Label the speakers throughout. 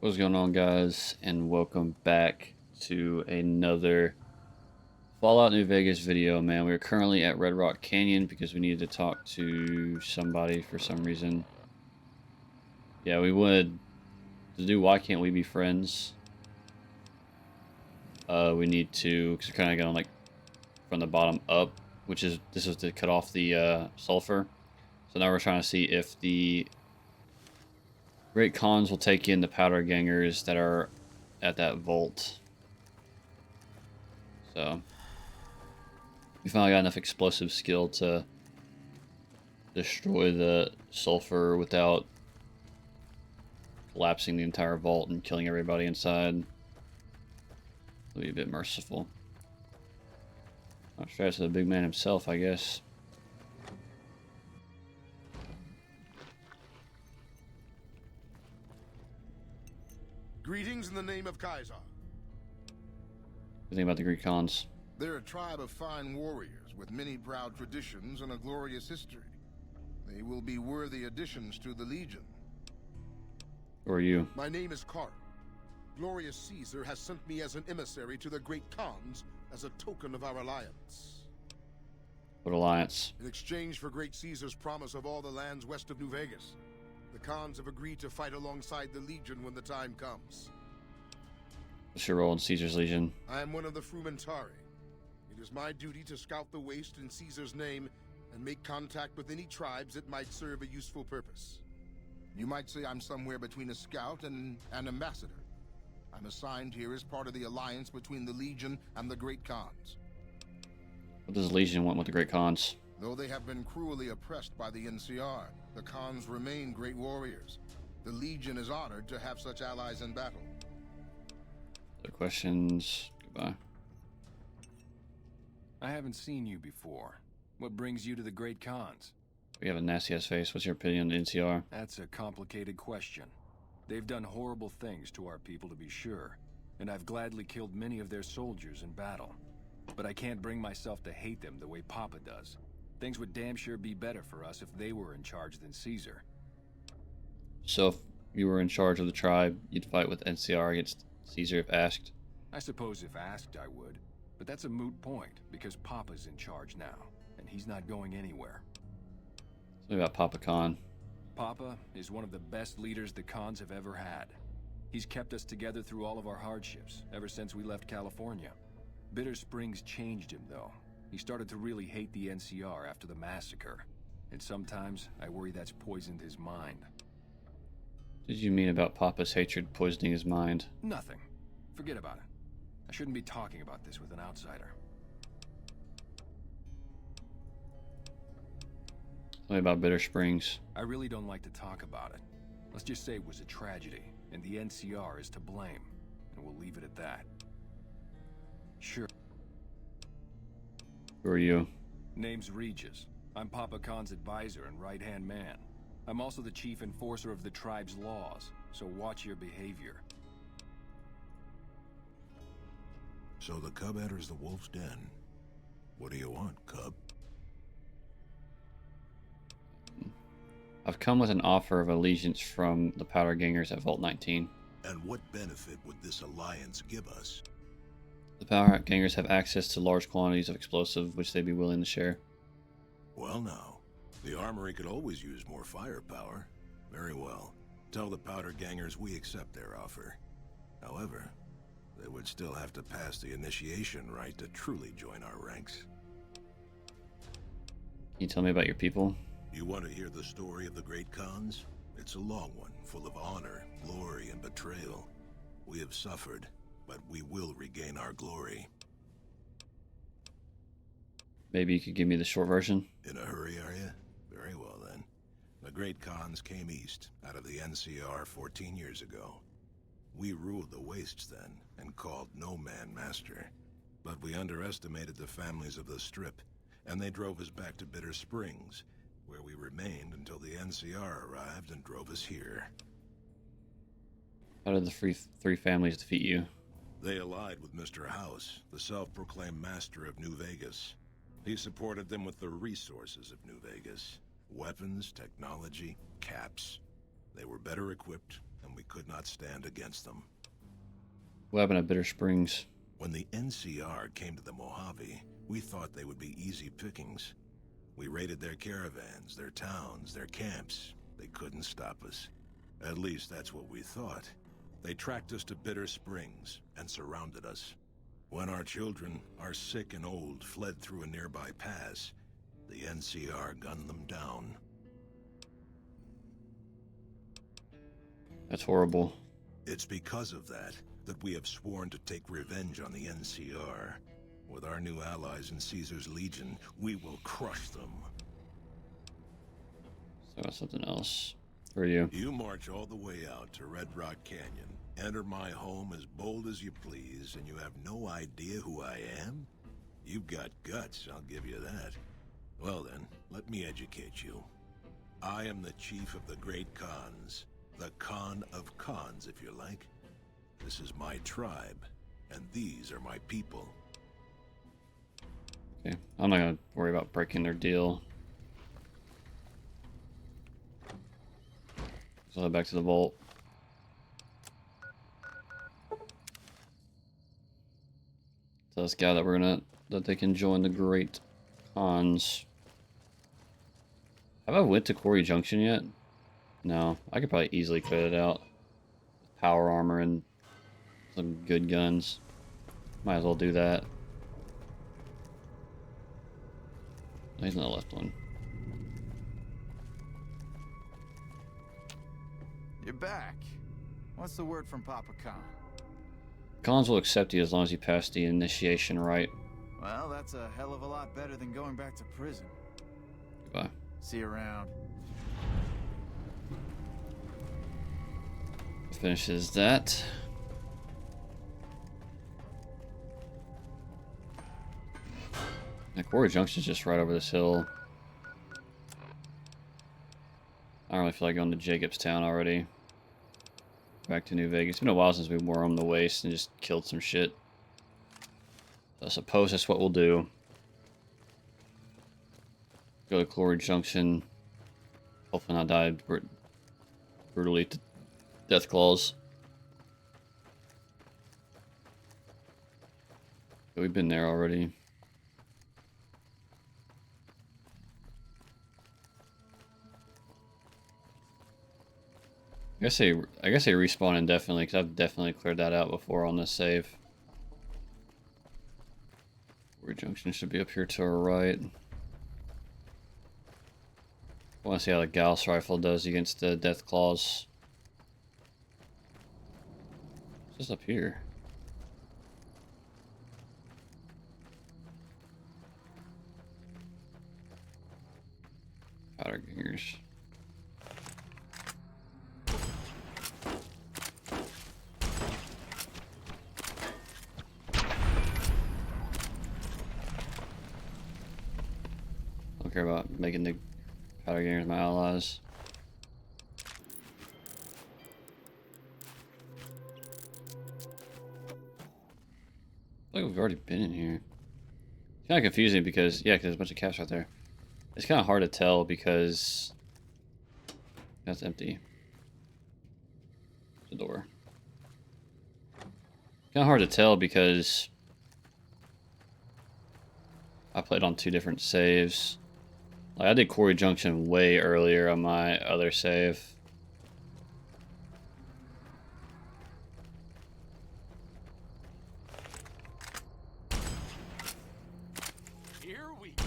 Speaker 1: What's going on, guys, and welcome back to another Fallout New Vegas video, man. We're currently at Red Rock Canyon because we needed to talk to somebody for some reason. Yeah, we wanted to do Why Can't We Be Friends? We need to, because we're kind of going like from the bottom up, this is to cut off the sulfur. So now we're trying to see if the Great Khans will take in the powder gangers that are at that vault. So we finally got enough explosive skill to destroy the sulfur without collapsing the entire vault and killing everybody inside. It'll be a bit merciful. Not sure that's the big man himself, I guess.
Speaker 2: Greetings in the name of Kaiser.
Speaker 1: The thing about the Greek Khans.
Speaker 2: They're a tribe of fine warriors with many proud traditions and a glorious history. They will be worthy additions to the Legion.
Speaker 1: Who are you?
Speaker 2: My name is Karp. Glorious Caesar has sent me as an emissary to the Great Khans as a token of our alliance.
Speaker 1: What alliance?
Speaker 2: In exchange for Great Caesar's promise of all the lands west of New Vegas, the Khans have agreed to fight alongside the Legion when the time comes.
Speaker 1: What's your role in Caesar's Legion?
Speaker 2: I am one of the Frumentari. It is my duty to scout the waste in Caesar's name and make contact with any tribes that might serve a useful purpose. You might say I'm somewhere between a scout and an ambassador. I'm assigned here as part of the alliance between the Legion and the Great Khans.
Speaker 1: What does the Legion want with the Great Khans?
Speaker 2: Though they have been cruelly oppressed by the NCR, the Khans remain great warriors. The Legion is honored to have such allies in battle.
Speaker 1: Other questions? Goodbye.
Speaker 3: I haven't seen you before. What brings you to the Great Khans?
Speaker 1: We have a nasty ass face. What's your opinion on the NCR?
Speaker 3: That's a complicated question. They've done horrible things to our people, to be sure, and I've gladly killed many of their soldiers in battle. But I can't bring myself to hate them the way Papa does. Things would damn sure be better for us if they were in charge than Caesar.
Speaker 1: So if you were in charge of the tribe, you'd fight with NCR against Caesar if asked?
Speaker 3: I suppose if asked, I would. But that's a moot point, because Papa's in charge now, and he's not going anywhere.
Speaker 1: Tell me about Papa Khan.
Speaker 3: Papa is one of the best leaders the Khans have ever had. He's kept us together through all of our hardships, ever since we left California. Bitter Springs changed him, though. He started to really hate the NCR after the massacre. And sometimes, I worry that's poisoned his mind.
Speaker 1: What did you mean about Papa's hatred poisoning his mind?
Speaker 3: Nothing. Forget about it. I shouldn't be talking about this with an outsider.
Speaker 1: Tell me about Bitter Springs.
Speaker 3: I really don't like to talk about it. Let's just say it was a tragedy, and the NCR is to blame. And we'll leave it at that. Sure.
Speaker 1: Who are you?
Speaker 3: Name's Regis. I'm Papa Khan's advisor and right-hand man. I'm also the chief enforcer of the tribe's laws, so watch your behavior.
Speaker 4: So the cub enters the wolf's den. What do you want, cub?
Speaker 1: I've come with an offer of allegiance from the powder gangers at Vault 19.
Speaker 4: And what benefit would this alliance give us?
Speaker 1: The powder gangers have access to large quantities of explosive, which they'd be willing to share.
Speaker 4: Well now, the armory could always use more firepower. Very well. Tell the powder gangers we accept their offer. However, they would still have to pass the initiation rite to truly join our ranks.
Speaker 1: Can you tell me about your people?
Speaker 4: You want to hear the story of the Great Khans? It's a long one, full of honor, glory, and betrayal. We have suffered, but we will regain our glory.
Speaker 1: Maybe you could give me the short version?
Speaker 4: In a hurry, are you? Very well, then. The Great Khans came east, out of the NCR 14 years ago. We ruled the wastes then, and called no man master. But we underestimated the families of the Strip, and they drove us back to Bitter Springs, where we remained until the NCR arrived and drove us here.
Speaker 1: How did the three families defeat you?
Speaker 4: They allied with Mr. House, the self-proclaimed master of New Vegas. He supported them with the resources of New Vegas. Weapons, technology, caps. They were better equipped, and we could not stand against them.
Speaker 1: What happened at Bitter Springs?
Speaker 4: When the NCR came to the Mojave, we thought they would be easy pickings. We raided their caravans, their towns, their camps. They couldn't stop us. At least that's what we thought. They tracked us to Bitter Springs and surrounded us. When our children, our sick and old, fled through a nearby pass, the NCR gunned them down.
Speaker 1: That's horrible.
Speaker 4: It's because of that we have sworn to take revenge on the NCR. With our new allies in Caesar's Legion, we will crush them.
Speaker 1: So that's something else for you.
Speaker 4: You march all the way out to Red Rock Canyon, enter my home as bold as you please, and you have no idea who I am? You've got guts, I'll give you that. Well then, let me educate you. I am the chief of the Great Khans. The Khan of Khans, if you like. This is my tribe, and these are my people.
Speaker 1: Okay, I'm not gonna worry about breaking their deal. So back to the vault. Tell this guy that they can join the Great Khans. Have I went to Quarry Junction yet? No, I could probably easily clear it out. Power armor and some good guns. Might as well do that. He's not the left one.
Speaker 5: You're back. What's the word from Papa Khan?
Speaker 1: Khans will accept you as long as you pass the initiation rite.
Speaker 5: Well, that's a hell of a lot better than going back to prison.
Speaker 1: Goodbye.
Speaker 5: See you around.
Speaker 1: Finishes that. Quarry Junction's just right over this hill. I don't really feel like going to Jacobstown already. Back to New Vegas. It's been a while since we roamed the waste and just killed some shit. So I suppose that's what we'll do. Go to Quarry Junction. Hopefully not die brutally to Deathclaws. We've been there already. I guess they respawn indefinitely because I've definitely cleared that out before on this save. Quarry Junction should be up here to our right. I want to see how the Gauss rifle does against the Deathclaws. What's this up here? Powder gangers. Don't care about making the powder gangers my allies. I feel like we've already been in here. It's kind of confusing because, yeah, because there's a bunch of caps right there. It's kind of hard to tell because that's empty. The door. Kind of hard to tell because I played on 2 different saves. Like I did Quarry Junction way earlier on my other save.
Speaker 5: Here we go.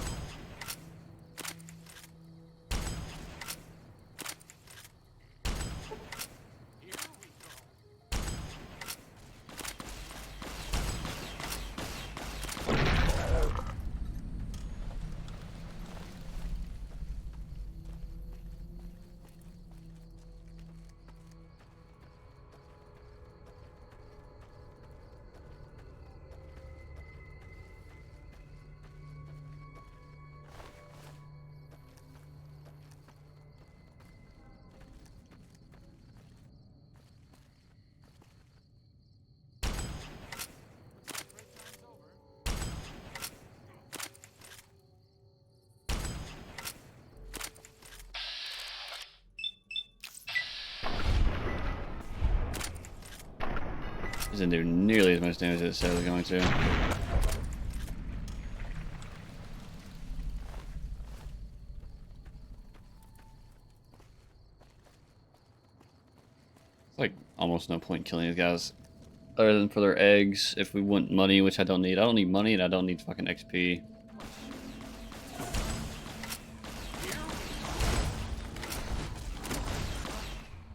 Speaker 5: Here we go.
Speaker 1: Doesn't do nearly as much damage as it said it was going to. It's like almost no point killing these guys. Other than for their eggs, if we want money, which I don't need. I don't need money and I don't need fucking XP.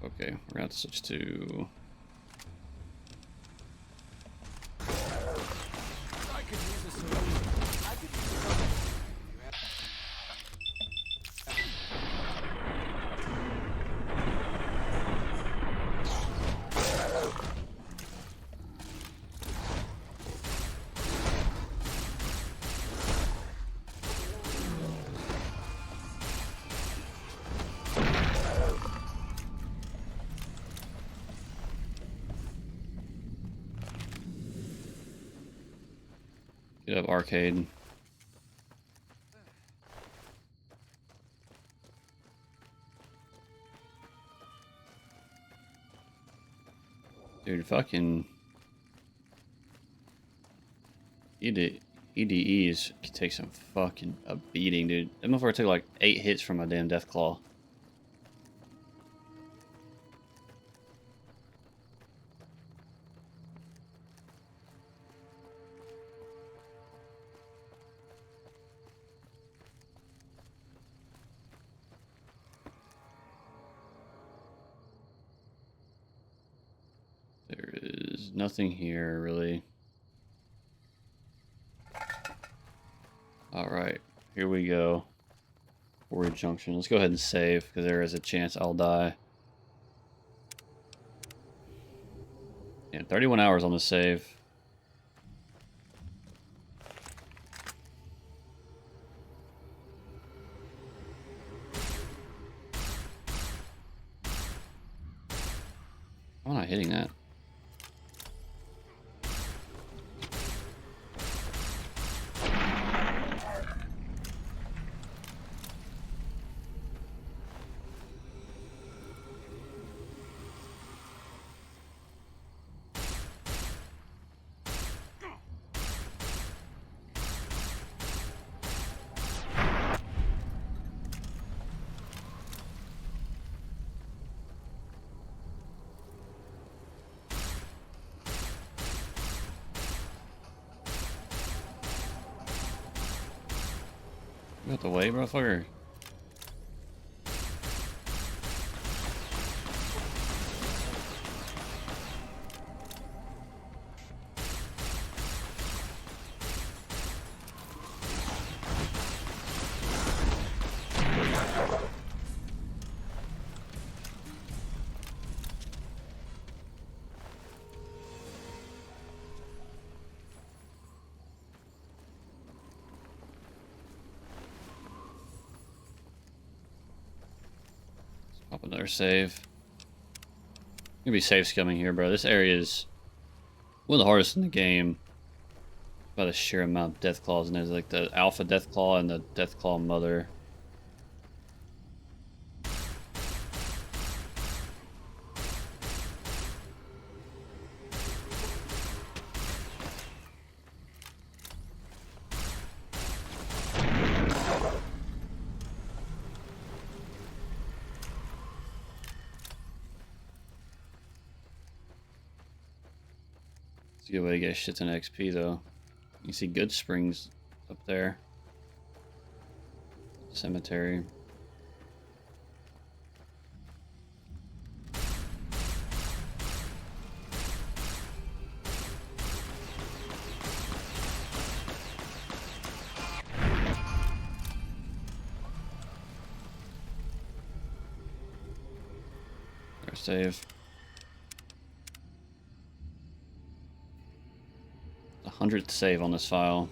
Speaker 1: Okay, we're gonna have to switch to... Get up arcade. Dude, fucking EDEs can take some fucking a beating, dude. That motherfucker took like 8 hits from my damn Deathclaw. There is nothing here, really. Alright, here we go. Warrior Junction. Let's go ahead and save, because there is a chance I'll die. Yeah, 31 hours on the save. I'm not hitting that. You got the way, motherfucker. Pop another save. Gonna be safe scumming here, bro. This area is one of the hardest in the game. By the sheer amount of Deathclaws, and there's like the Alpha Deathclaw and the Deathclaw Mother. It's a good way to get a shit ton of XP though. You can see good springs up there. Cemetery. Our save. 100th save on this file.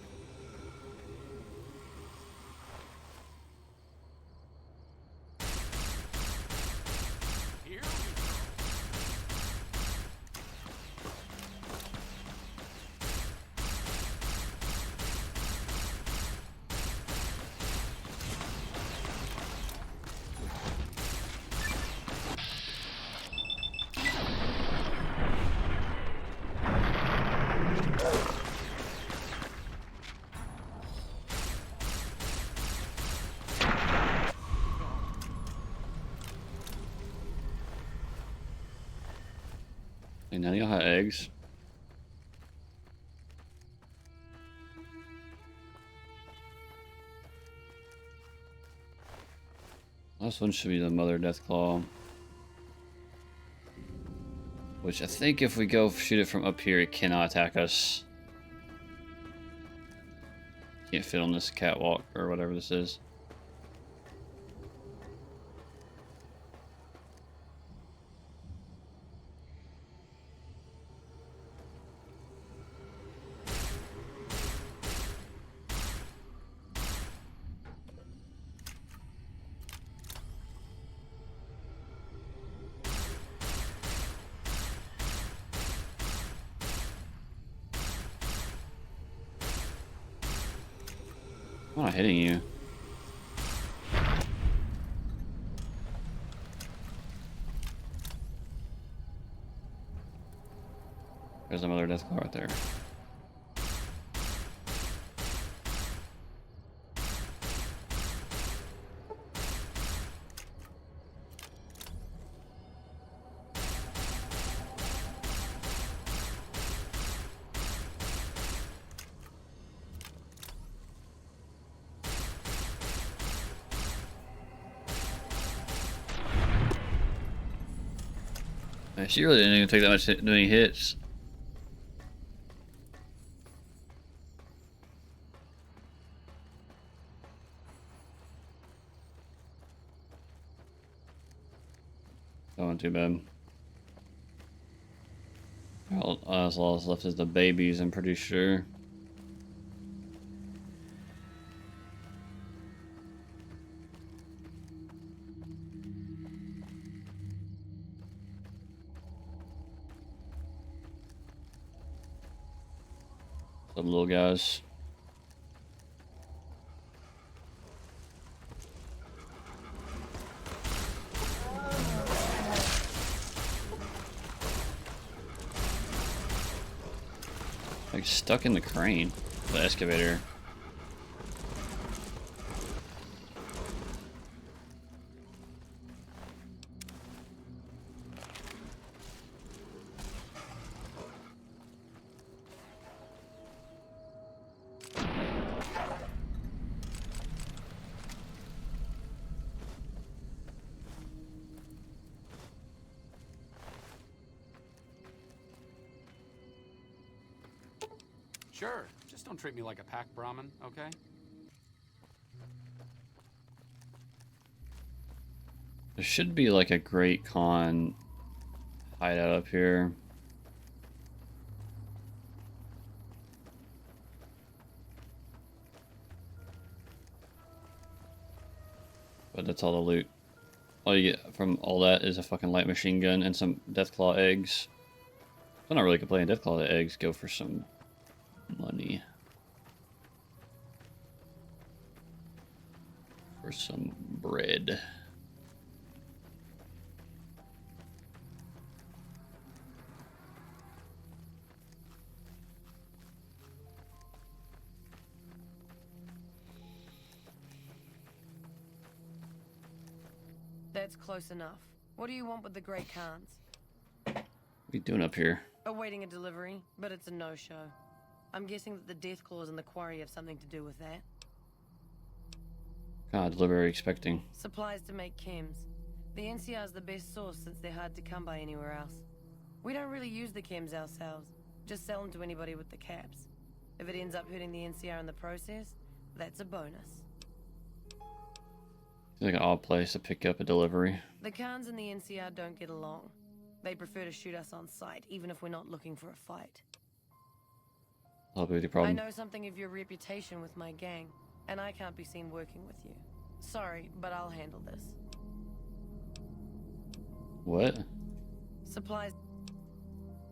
Speaker 1: Hey, none of y'all have eggs? Last one should be the Mother Deathclaw. Which I think if we go shoot it from up here, it cannot attack us. Can't fit on this catwalk or whatever this is. I'm not hitting you. There's another Deathclaw right there. Man, she really didn't even take that much many hits. That wasn't too bad. All that's left is the babies, I'm pretty sure. Some little guys. Like stuck in the crane, the excavator.
Speaker 6: Sure, just don't treat me like a pack Brahmin, okay?
Speaker 1: There should be like a Great Khan hideout up here. But that's all the loot. All you get from all that is a fucking light machine gun and some Deathclaw eggs. I'm not really complaining. Deathclaw eggs go for some money. For some bread.
Speaker 7: That's close enough. What do you want with the Great Khans?
Speaker 1: What are you doing up here?
Speaker 7: Awaiting a delivery, but it's a no-show. I'm guessing that the Deathclaws and the quarry have something to do with that.
Speaker 1: God, delivery expecting.
Speaker 7: Supplies to make chems. The NCR is the best source since they're hard to come by anywhere else. We don't really use the chems ourselves, just sell them to anybody with the caps. If it ends up hurting the NCR in the process, that's a bonus.
Speaker 1: It's like an odd place to pick up a delivery.
Speaker 7: The Khans and the NCR don't get along. They prefer to shoot us on sight, even if we're not looking for a fight.
Speaker 1: Help you with your
Speaker 7: I
Speaker 1: problem.
Speaker 7: know something of your reputation with my gang, and I can't be seen working with you. Sorry, but I'll handle this.
Speaker 1: What?
Speaker 7: Supplies.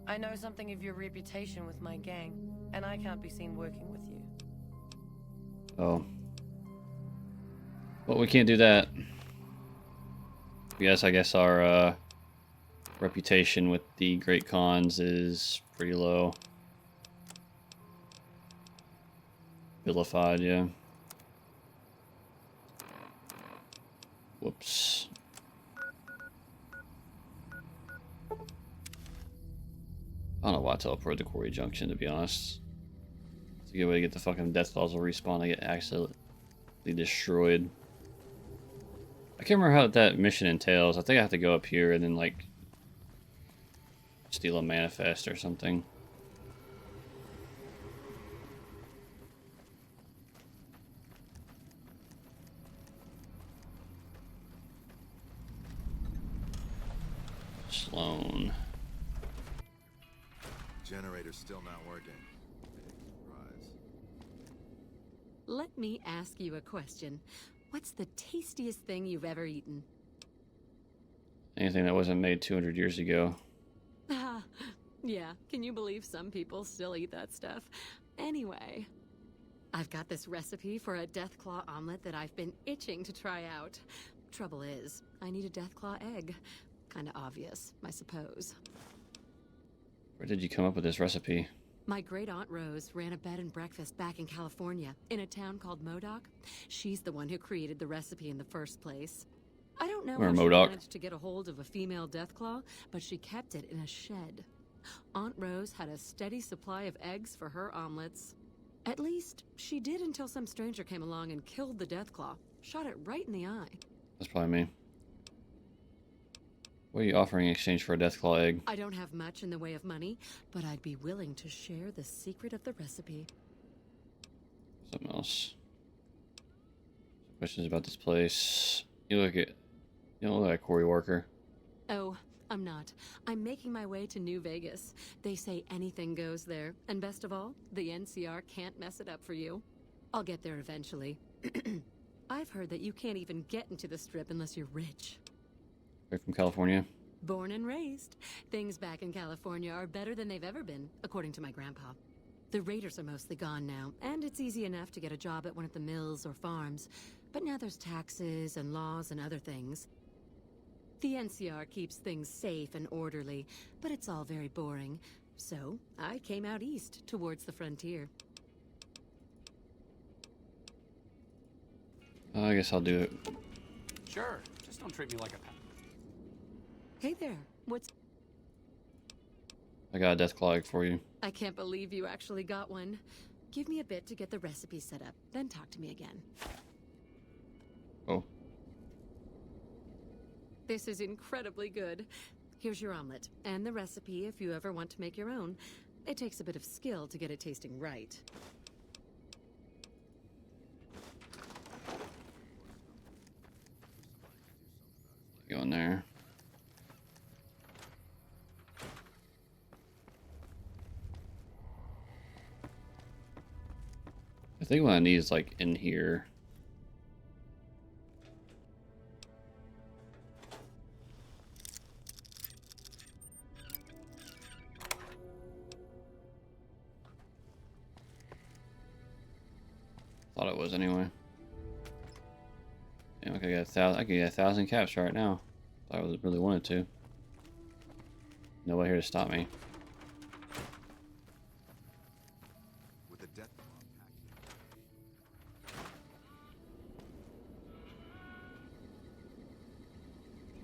Speaker 7: I know something of your reputation with my gang, and I can't be seen working with you.
Speaker 1: Oh. Well, we can't do that. Yes, I guess our reputation with the Great Khans is pretty low. Vilified, yeah. Whoops. I don't know why I teleported to Quarry Junction, to be honest. It's a good way to get the fucking Deathclaws to respawn. I get accidentally destroyed. I can't remember how that mission entails. I think I have to go up here and then, like, steal a manifest or something. Sloan.
Speaker 4: Generator's still not working. Big surprise.
Speaker 8: Let me ask you a question. What's the tastiest thing you've ever eaten?
Speaker 1: Anything that wasn't made 200 years ago.
Speaker 8: Ah, yeah, can you believe some people still eat that stuff? Anyway, I've got this recipe for a Deathclaw omelet that I've been itching to try out. Trouble is, I need a Deathclaw egg. Kinda obvious, I suppose.
Speaker 1: Where did you come up with this recipe?
Speaker 8: My great-aunt Rose ran a bed and breakfast back in California, in a town called Modoc. She's the one who created the recipe in the first place. I don't know
Speaker 1: Where
Speaker 8: how she
Speaker 1: Modoc?
Speaker 8: managed to get a hold of a female Deathclaw, but she kept it in a shed. Aunt Rose had a steady supply of eggs for her omelets. At least, she did until some stranger came along and killed the Deathclaw. Shot it right in the eye.
Speaker 1: That's probably me. What are you offering in exchange for a Deathclaw egg?
Speaker 8: I don't have much in the way of money, but I'd be willing to share the secret of the recipe.
Speaker 1: Something else. Questions about this place. You don't look like a quarry worker.
Speaker 8: Oh, I'm not. I'm making my way to New Vegas. They say anything goes there. And best of all, the NCR can't mess it up for you. I'll get there eventually. I've heard that you can't even get into the Strip unless you're rich.
Speaker 1: Right from California.
Speaker 8: Born and raised. Things back in California are better than they've ever been, according to my grandpa. The raiders are mostly gone now, and it's easy enough to get a job at one of the mills or farms. But now there's taxes and laws and other things. The NCR keeps things safe and orderly, but it's all very boring. So, I came out east, towards the frontier.
Speaker 1: I guess I'll do it.
Speaker 6: Sure, just don't treat me like a pet.
Speaker 8: Hey there, what's...
Speaker 1: I got a Deathclaw egg for you.
Speaker 8: I can't believe you actually got one. Give me a bit to get the recipe set up, then talk to me again.
Speaker 1: Oh.
Speaker 8: This is incredibly good. Here's your omelet, and the recipe if you ever want to make your own. It takes a bit of skill to get it tasting right.
Speaker 1: Go in there. I think what I need is like in here. Thought it was anyway. Yeah, okay, I could get 1,000 caps right now. If I really wanted to. Nobody here to stop me.
Speaker 4: With the Deathclaw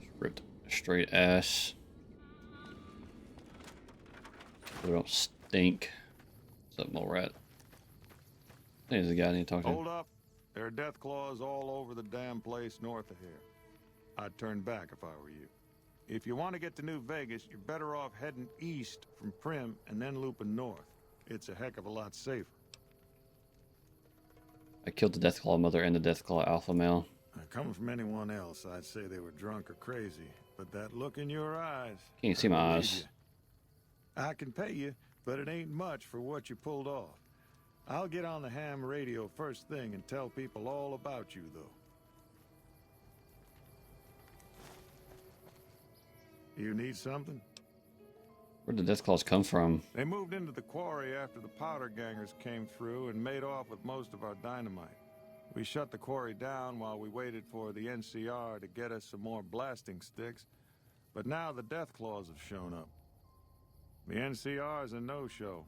Speaker 1: Just ripped a straight ass. So they don't stink. What's up, mole rat? I think there's a guy I need to talk to.
Speaker 9: Hold up. There are Deathclaws all over the damn place north of here. I'd turn back if I were you. If you want to get to New Vegas, you're better off heading east from Prim and then looping north. It's a heck of a lot safer.
Speaker 1: I killed the Deathclaw mother and the Deathclaw alpha male.
Speaker 9: Coming from anyone else, I'd say they were drunk or crazy. But that look in your eyes...
Speaker 1: Can't see my
Speaker 9: I believe
Speaker 1: eyes.
Speaker 9: you. I can pay you, but it ain't much for what you pulled off. I'll get on the ham radio first thing and tell people all about you, though. You need something?
Speaker 1: Where did the Deathclaws come from?
Speaker 9: They moved into the quarry after the powder gangers came through and made off with most of our dynamite. We shut the quarry down while we waited for the NCR to get us some more blasting sticks, but now the Deathclaws have shown up. The NCR's a no-show,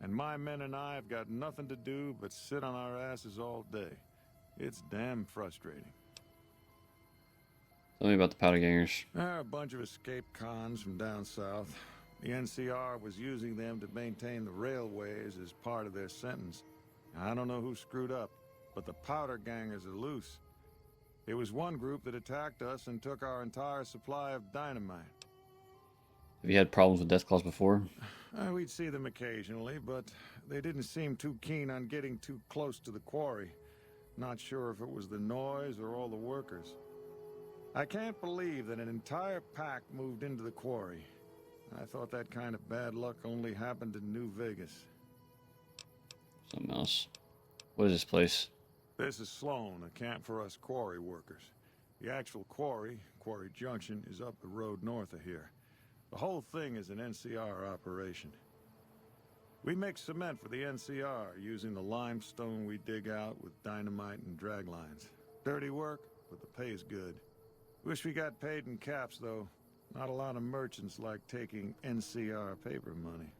Speaker 9: and my men and I have got nothing to do but sit on our asses all day. It's damn frustrating.
Speaker 1: Tell me about the powder gangers.
Speaker 9: There are a bunch of escaped cons from down south. The NCR was using them to maintain the railways as part of their sentence. I don't know who screwed up, but the powder gangers are loose. It was one group that attacked us and took our entire supply of dynamite.
Speaker 1: Have you had problems with Deathclaws before?
Speaker 9: We'd see them occasionally, but they didn't seem too keen on getting too close to the quarry. Not sure if it was the noise or all the workers. I can't believe that an entire pack moved into the quarry. I thought that kind of bad luck only happened in New Vegas.
Speaker 1: Something else. What is this place?
Speaker 9: This is Sloan, a camp for us quarry workers. The actual quarry, Quarry Junction, is up the road north of here. The whole thing is an NCR operation. We make cement for the NCR using the limestone we dig out with dynamite and drag lines. Dirty work, but the pay's good. Wish we got paid in caps, though. Not a lot of merchants like taking NCR paper money.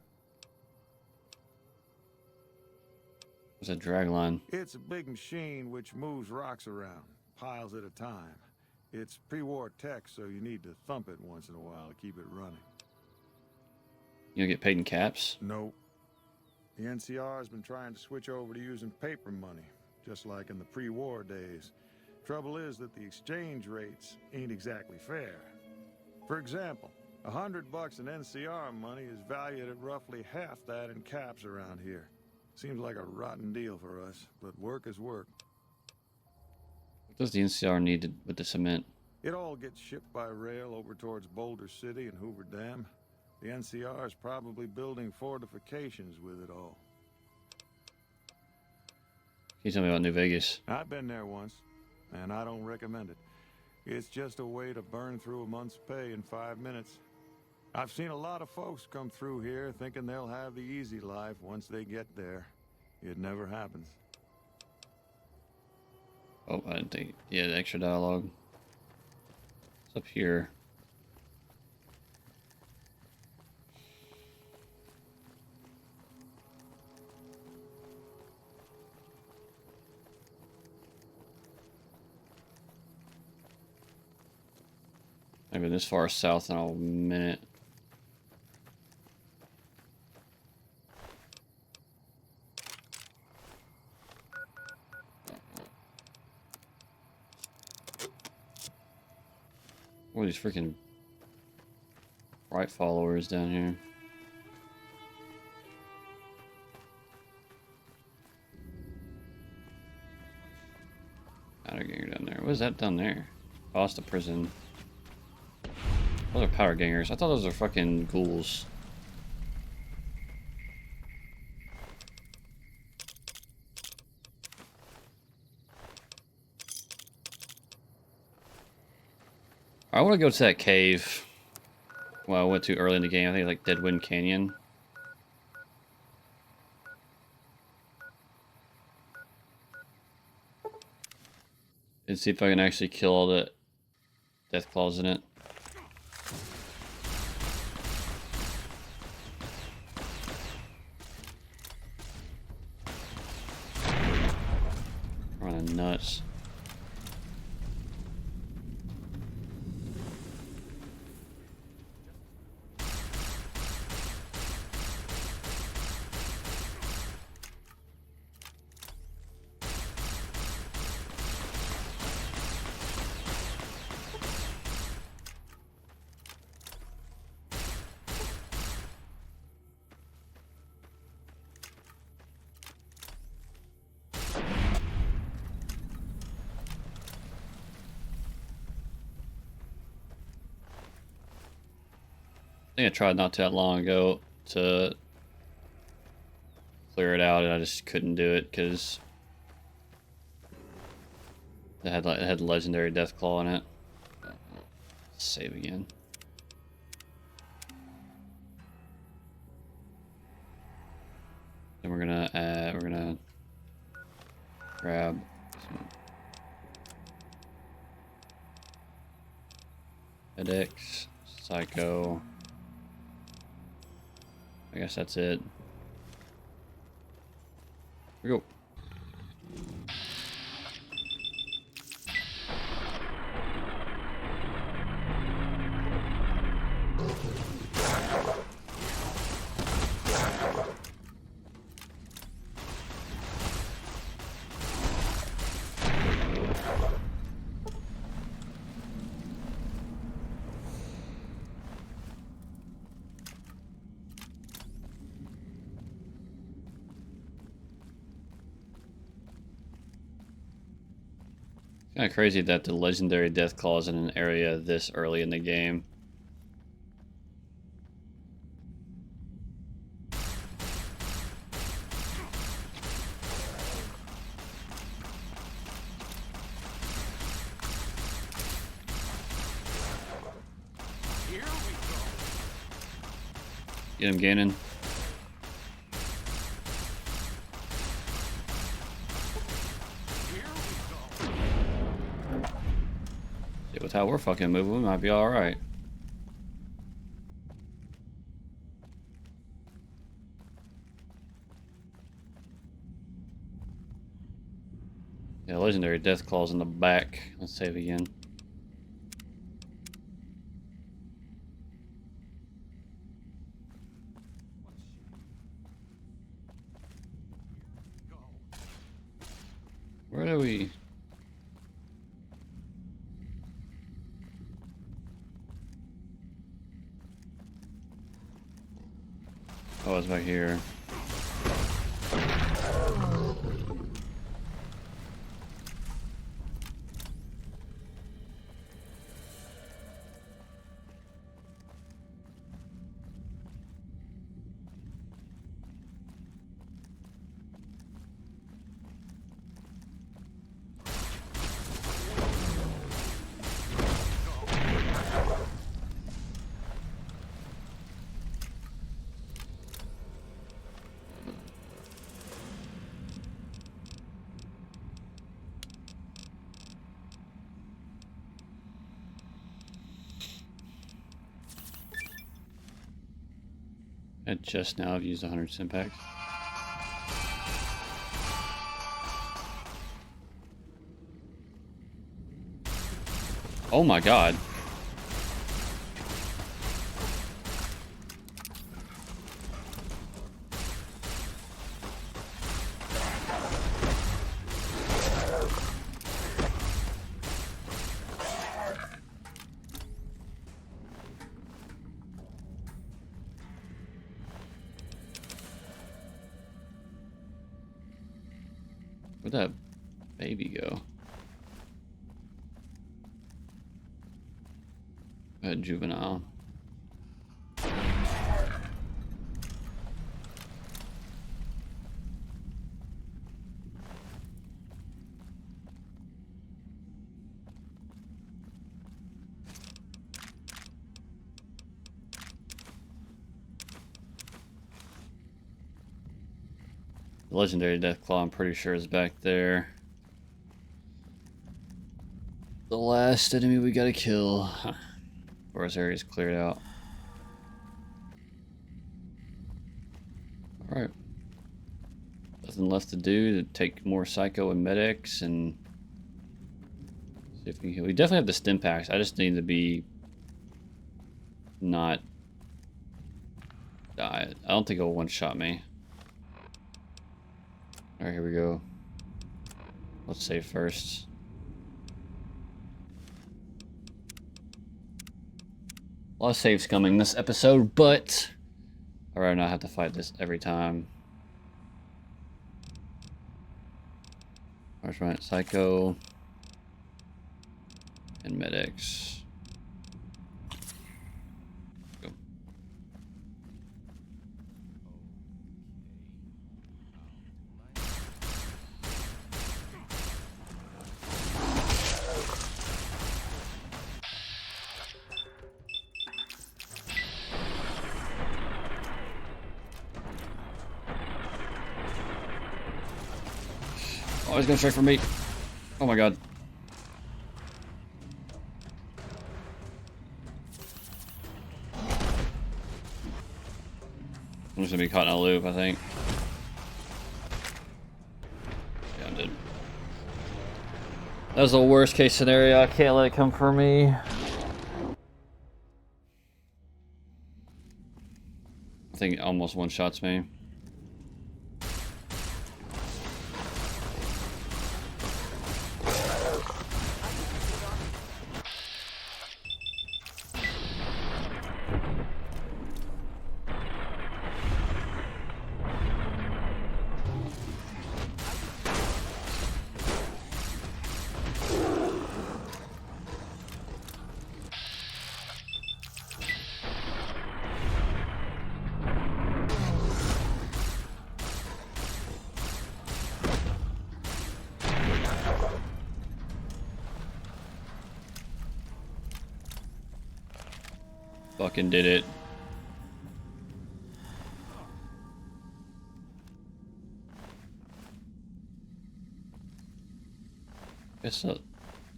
Speaker 1: What's a drag line?
Speaker 9: It's a big machine which moves rocks around, piles at a time. It's pre-war tech, so you need to thump it once in a while to keep it running.
Speaker 1: You don't get paid in caps?
Speaker 9: Nope. The NCR has been trying to switch over to using paper money, just like in the pre-war days. Trouble is that the exchange rates ain't exactly fair. For example, $100 in NCR money is valued at roughly half that in caps around here. Seems like a rotten deal for us, but work is work.
Speaker 1: What does the NCR need with the cement?
Speaker 9: It all gets shipped by rail over towards Boulder City and Hoover Dam. The NCR is probably building fortifications with it all.
Speaker 1: Can you tell me about New Vegas?
Speaker 9: I've been there once, and I don't recommend it. It's just a way to burn through a month's pay in 5 minutes. I've seen a lot of folks come through here thinking they'll have the easy life once they get there. It never happens.
Speaker 1: Oh, I didn't think. Yeah, the extra dialogue. It's up here. I've been this far south in a minute. What are these freaking right followers down here? Powder ganger down there. What is that down there? Oh, it's the prison. Those are powder gangers. I thought those were fucking ghouls. I want to go to that cave. Well, I went to early in the game. I think like Dead Wind Canyon. And see if I can actually kill all the Deathclaws in it. Running nuts. I think I tried not that long ago to clear it out, and I just couldn't do it because it had legendary Deathclaw in it. Save again. Then we're gonna grab some Hedex, Psycho. I guess that's it. Here we go. Kind of crazy that the legendary Deathclaw is in an area this early in the game.
Speaker 6: Here we go.
Speaker 1: Get him, Ganon.
Speaker 6: Here we go.
Speaker 1: See, with how we're fucking moving, we might be alright. Yeah, legendary Deathclaw's in the back. Let's save again. Where do we... Oh, it's back here. And just now I've used 100 Simpacts. Oh my god. Where'd that baby go? A juvenile. The legendary Deathclaw, I'm pretty sure, is back there. The last enemy we gotta kill. Or this area's cleared out. Alright. Nothing left to do to take more Psycho and Medics and see if we can. We definitely have the stim packs. I just need to be not die. I don't think it'll one-shot me. Alright, here we go. Let's save first. A lot of saves coming this episode, but I'd rather not have to fight this every time. Right, Psycho and Medics. Go. Oh, he's going straight for me. Oh my god. I'm just gonna be caught in a loop, I think. Yeah, I'm dead. That was the worst case scenario. I can't let it come for me. I think it almost one-shots me. Fucking did it. Guess the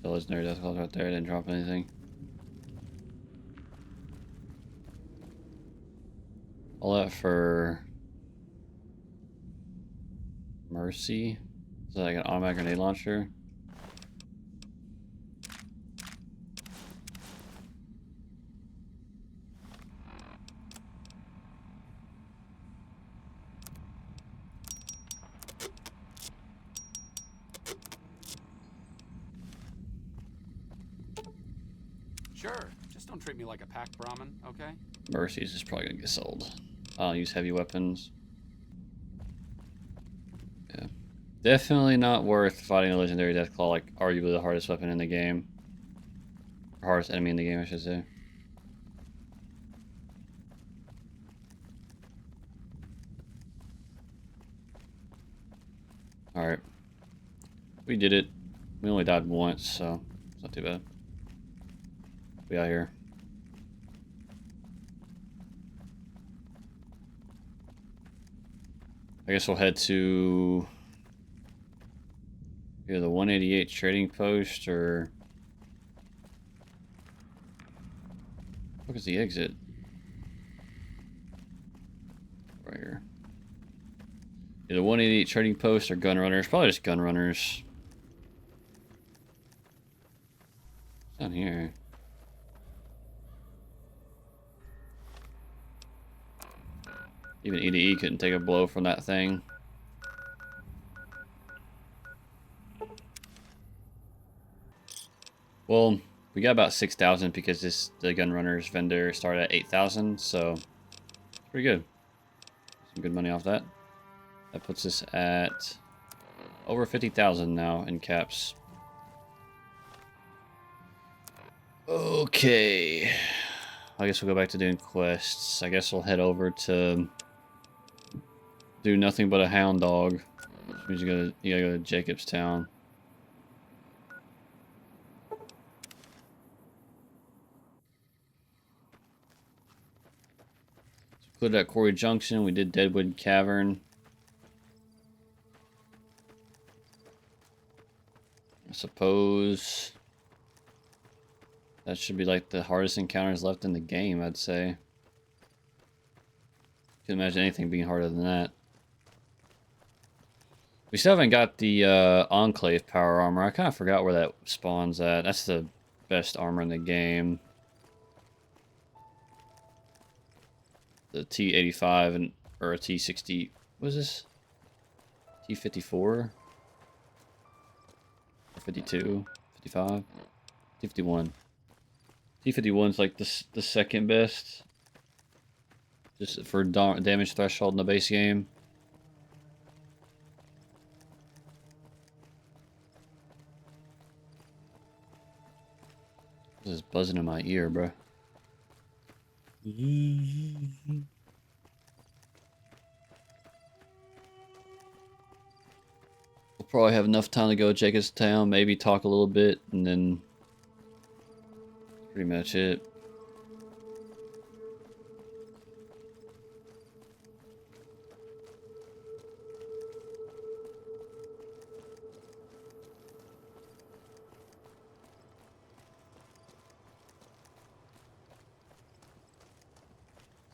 Speaker 1: legendary Deathclaw right there didn't drop anything. All that for Mercy? Is that like an automatic grenade launcher?
Speaker 6: Sure, just don't treat me like a packed Brahmin, okay?
Speaker 1: Mercy's is probably gonna get sold. I don't use heavy weapons. Yeah. Definitely not worth fighting a legendary Deathclaw, like arguably the hardest weapon in the game. Or hardest enemy in the game, I should say. Alright. We did it. We only died once, so it's not too bad. We out here. I guess we'll head to either the 188 trading post or what is the exit? Right here. Either 188 trading post or gun runners. Probably just gun runners. Down here. Even EDE couldn't take a blow from that thing. Well, we got about 6,000 because the gun runners vendor started at 8,000, so it's pretty good. Some good money off that. That puts us at over 50,000 now in caps. Okay. I guess we'll go back to doing quests. I guess we'll head over to do nothing but a hound dog. Which means you gotta go to Jacobstown. So cleared out Quarry Junction. We did Dead Wind Cavern. I suppose that should be like the hardest encounters left in the game, I'd say. Can't imagine anything being harder than that. We still haven't got the Enclave power armor. I kind of forgot where that spawns at. That's the best armor in the game. The T85 and or a T60. What is this? T54? Or 52? 55? T51. T51 is like the second best. Just for damage threshold in the base game. This is buzzing in my ear, bro. We'll probably have enough time to go to Jacobstown, maybe talk a little bit, and then pretty much it.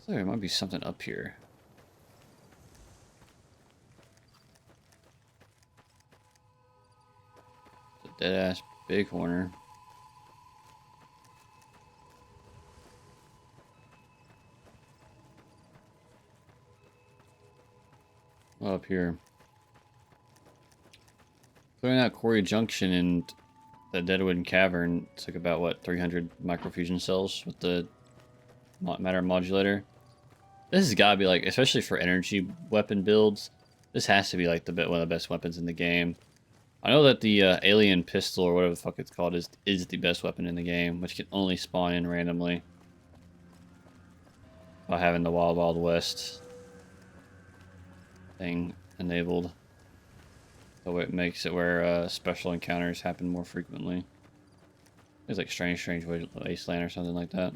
Speaker 1: There might be something up here. It's a dead ass bighorner. Well, up here. Clearing out Quarry Junction and the Dead Wind Cavern took about what 300 microfusion cells with the matter modulator. This has got to be like, especially for energy weapon builds, this has to be like one of the best weapons in the game. I know that the alien pistol or whatever the fuck it's called is the best weapon in the game, which can only spawn in randomly by having the Wild Wild West thing enabled. So it makes it where special encounters happen more frequently. It's like Strange Wasteland or something like that.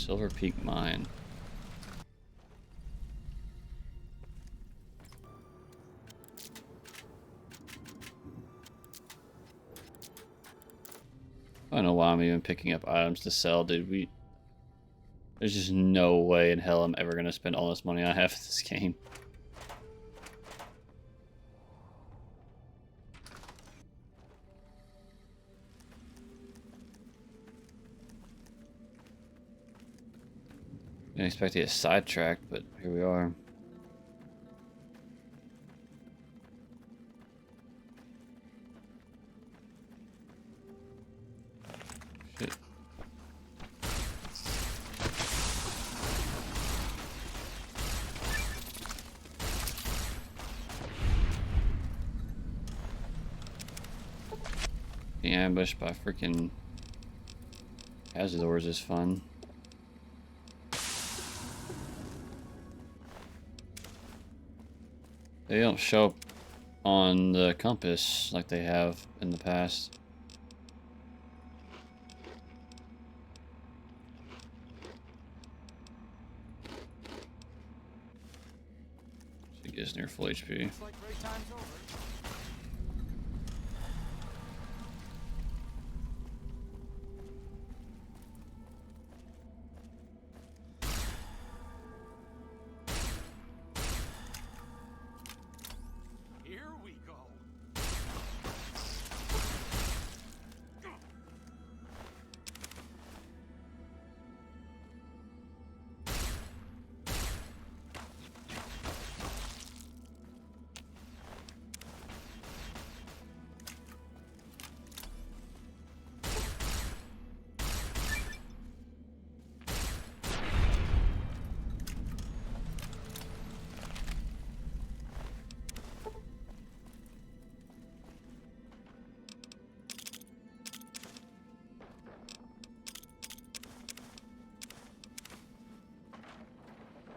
Speaker 1: Silver Peak Mine. I don't know why I'm even picking up items to sell, dude. There's just no way in hell I'm ever gonna spend all this money I have in this game. Didn't expect to get sidetracked, but here we are. Shit. Being ambushed by freaking cazadors is fun. They don't show up on the compass like they have in the past. She gets near full HP.
Speaker 5: Looks like great time's over.
Speaker 6: Here we go.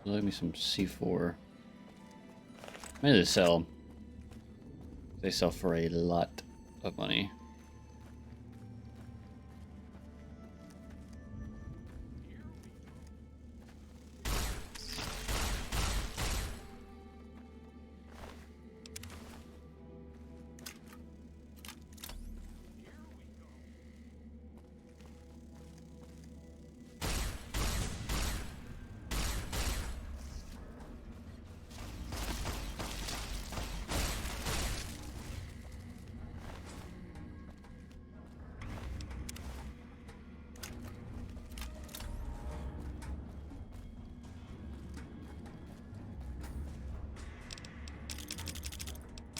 Speaker 1: Let me some C4. Maybe they sell. They sell for a lot of money.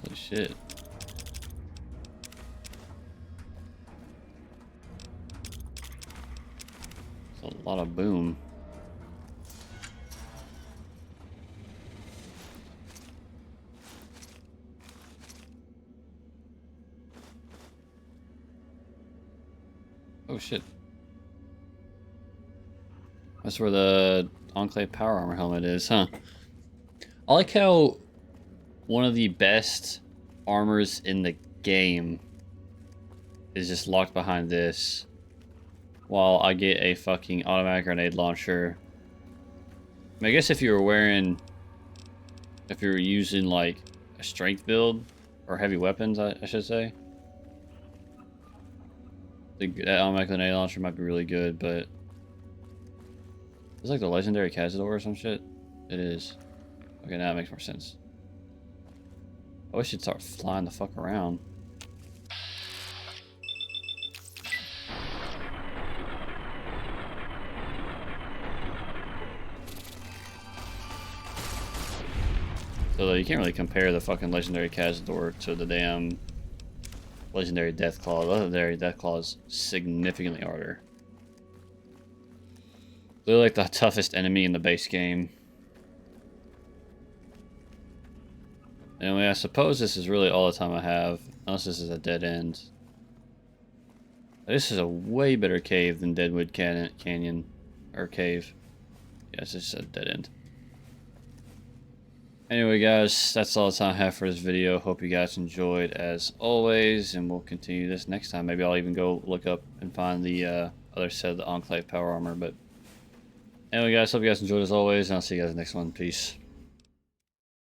Speaker 1: Holy shit. That's a lot of boom. Oh shit. That's where the Enclave power armor helmet is, huh? I like how one of the best armors in the game is just locked behind this, while I get a fucking automatic grenade launcher. I mean, I guess if you were using like a strength build or heavy weapons, I should say, that automatic grenade launcher might be really good, but it's like the legendary Cazador or some shit. It is. Okay, now it makes more sense. I wish it'd start flying the fuck around. So you can't really compare the fucking legendary Cazador to the damn legendary Deathclaw. The legendary Deathclaw is significantly harder. They're like the toughest enemy in the base game. Anyway, I suppose this is really all the time I have, unless this is a dead end. This is a way better cave than Dead Wind Canyon, or cave. Yes, this is a dead end. Anyway, guys, that's all the time I have for this video. Hope you guys enjoyed as always, and we'll continue this next time. Maybe I'll even go look up and find the other set of the Enclave power armor, but Anyway, guys, hope you guys enjoyed as always, and I'll see you guys in the next one. Peace.